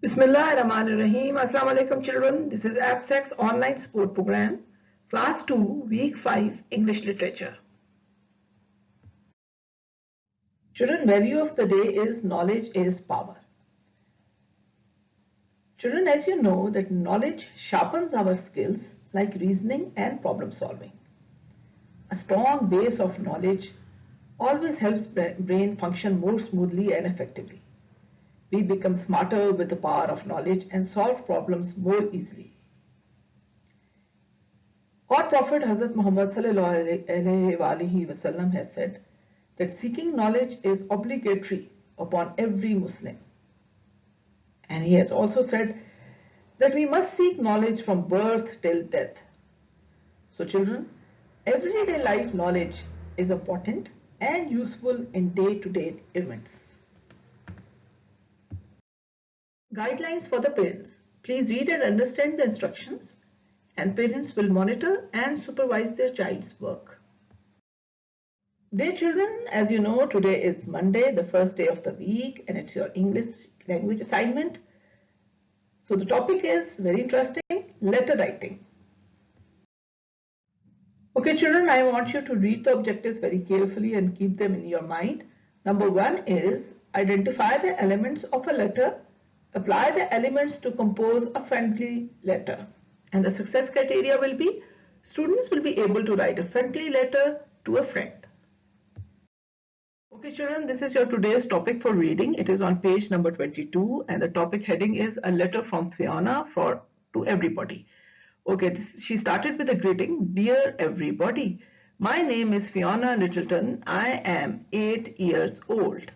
Bismillahirrahmanirrahim. Assalamu alaikum children. This is AppSec's online support program, Class 2, Week 5, English Literature. Children, value of the day is knowledge is power. Children, as you know that knowledge sharpens our skills like reasoning and problem solving. A strong base of knowledge always helps brain function more smoothly and effectively. We become smarter with the power of knowledge and solve problems more easily. Our Prophet Hazrat Muhammad ﷺ has said that seeking knowledge is obligatory upon every Muslim. And he has also said that we must seek knowledge from birth till death. So children, everyday life knowledge is important and useful in day-to-day events. Guidelines for the parents. Please read and understand the instructions, and parents will monitor and supervise their child's work. Dear children, as you know, today is Monday, the first day of the week, and it's your English language assignment. So the topic is very interesting, letter writing. Okay children, I want you to read the objectives very carefully and keep them in your mind. Number 1 is identify the elements of a letter. Apply the elements to compose a friendly letter. And the success criteria will be, students will be able to write a friendly letter to a friend. Okay children, this is your today's topic for reading. It is on page number 22 and the topic heading is a letter from Fiona to everybody. Okay, she started with a greeting. Dear everybody, my name is Fiona Littleton. I am 8 years old.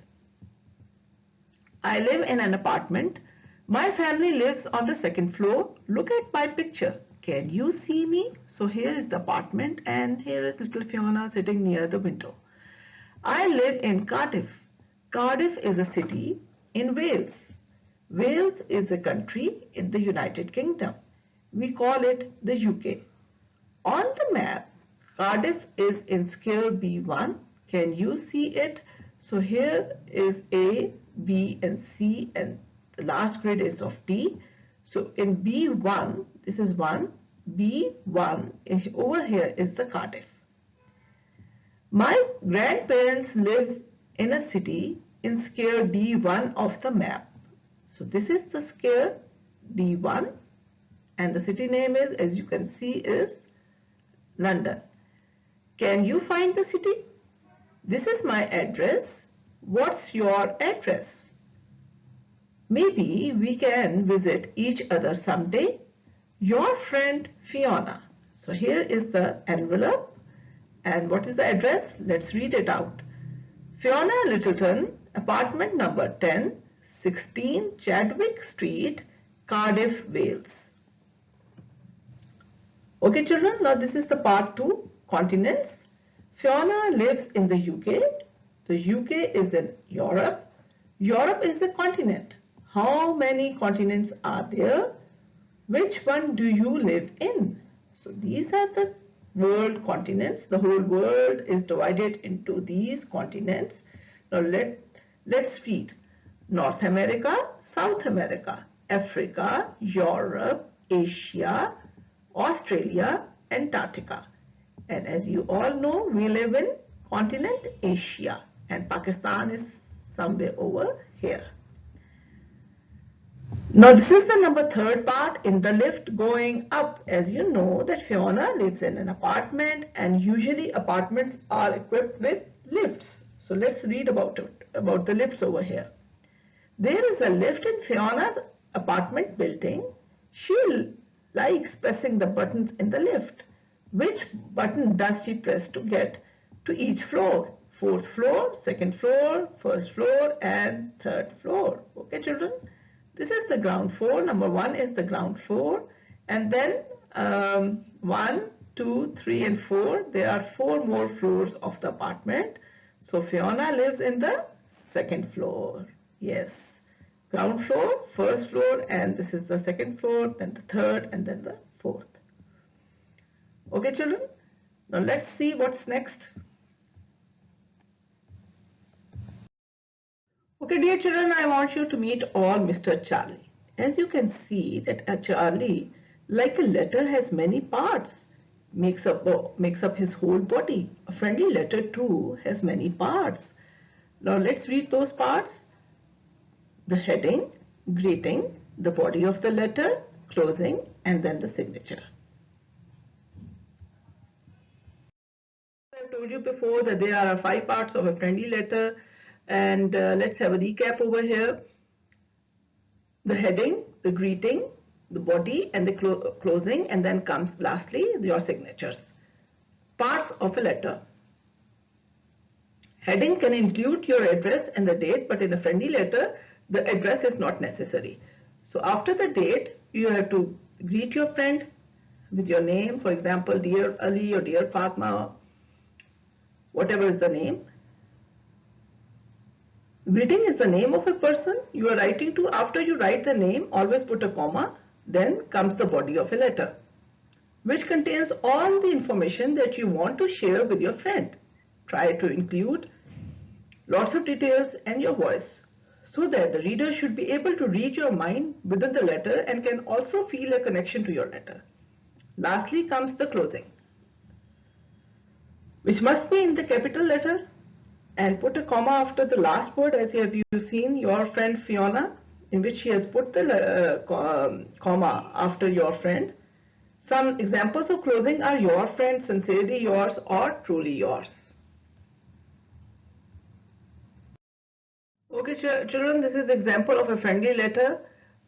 I live in an apartment. My family lives on the second floor. Look at my picture. Can you see me? So here is the apartment and here is little Fiona sitting near the window. I live in Cardiff. Cardiff is a city in Wales. Wales is a country in the United Kingdom. We call it the UK. On the map, Cardiff is in scale B1. Can you see it? So here is A, B and C and the last grid is of D. So in B1, this is 1, B1, over here is the Cardiff. My grandparents live in a city in scale D1 of the map. So this is the scale D1 and the city name is, as you can see, is London. Can you find the city? This is my address. What's your address? Maybe we can visit each other someday. Your friend Fiona. So here is the envelope. And what is the address? Let's read it out. Fiona Littleton, apartment number 10, 16 Chadwick Street, Cardiff, Wales. Okay children, now this is the part 2, continents. Fiona lives in the UK. The UK is in Europe. Europe is a continent. How many continents are there? Which one do you live in? So these are the world continents. The whole world is divided into these continents. Now let's read. North America, South America, Africa, Europe, Asia, Australia, Antarctica. And as you all know, we live in continent Asia and Pakistan is somewhere over here. Now this is the number 3rd part in the lift going up. As you know that Fiona lives in an apartment and usually apartments are equipped with lifts. So let's read about the lifts over here. There is a lift in Fiona's apartment building. She likes pressing the buttons in the lift. Which button does she press to get to each floor? 4th floor, 2nd floor, 1st floor and 3rd floor. Okay children? This is the ground floor. Number 1 is the ground floor. And then 1, 2, 3 and 4. There are 4 more floors of the apartment. So Fiona lives in the 2nd floor. Yes. Ground floor, 1st floor and this is the 2nd floor, then the 3rd and then the 4th. Okay children? Now let's see what's next. Okay dear children, I want you to meet all Mr. Charlie. As you can see that a Charlie, like a letter, has many parts, makes up his whole body. A friendly letter too has many parts. Now let's read those parts. The heading, greeting, the body of the letter, closing, and then the signature. I told you before that there are 5 parts of a friendly letter, and let's have a recap over here. The heading, the greeting, the body, and the closing, and then comes lastly your signatures. Parts of a letter. Heading can include your address and the date, but in a friendly letter, the address is not necessary. So after the date, you have to greet your friend with your name, for example, Dear Ali or Dear Fatma, whatever is the name. Greeting is the name of a person you are writing to. After you write the name, always put a comma, then comes the body of a letter, which contains all the information that you want to share with your friend. Try to include lots of details and your voice, so that the reader should be able to read your mind within the letter and can also feel a connection to your letter. Lastly comes the closing, which must be in the capital letter, and put a comma after the last word, as have you seen your friend Fiona, in which she has put the comma after your friend. Some examples of closing are your friend, sincerely yours, or truly yours. Okay, children, this is example of a friendly letter.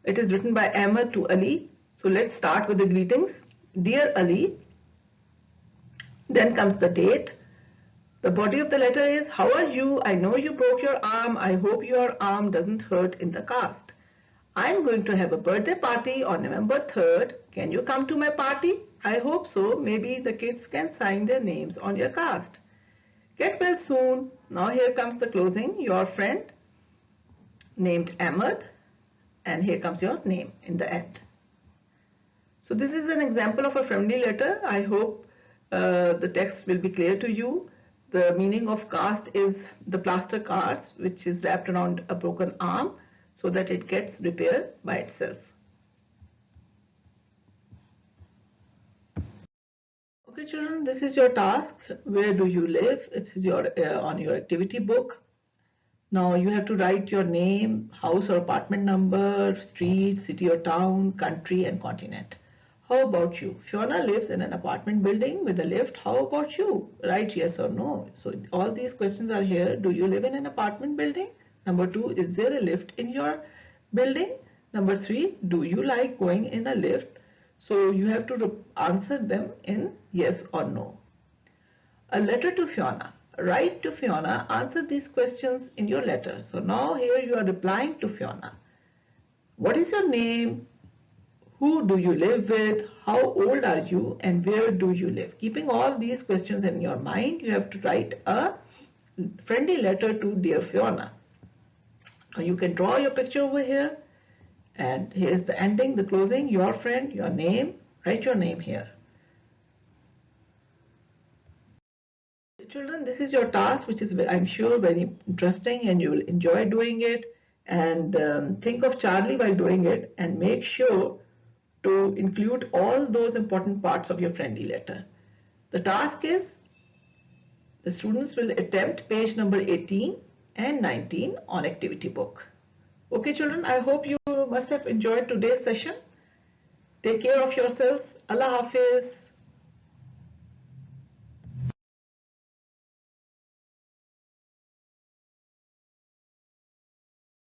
It is written by Ahmed to Ali. So let's start with the greetings. Dear Ali. Then comes the date. The body of the letter is, how are you? I know you broke your arm. I hope your arm doesn't hurt in the cast. I'm going to have a birthday party on November 3rd. Can you come to my party? I hope so. Maybe the kids can sign their names on your cast. Get well soon. Now here comes the closing. Your friend named Ahmed, and here comes your name in the end. So this is an example of a friendly letter. I hope the text will be clear to you. The meaning of cast is the plaster cast, which is wrapped around a broken arm so that it gets repaired by itself. Okay, children, this is your task. Where do you live? It is your on your activity book. Now you have to write your name, house or apartment number, street, city or town, country, and continent. How about you? Fiona lives in an apartment building with a lift. How about you? Write yes or no. So all these questions are here. Do you live in an apartment building? Number 2, is there a lift in your building? Number 3, do you like going in a lift? So you have to answer them in yes or no. A letter to Fiona. Write to Fiona. Answer these questions in your letter. So now here you are replying to Fiona. What is your name? Who do you live with? How old are you? And where do you live? Keeping all these questions in your mind, you have to write a friendly letter to dear Fiona. Now you can draw your picture over here. And here's the ending, the closing, your friend, your name. Write your name here. Children, this is your task, which is, I'm sure, very interesting, and you will enjoy doing it. And think of Charlie while doing it, and make sure to include all those important parts of your friendly letter. The task is, the students will attempt page number 18 and 19 on activity book. Okay, children, I hope you must have enjoyed today's session. Take care of yourselves. Allah Hafiz.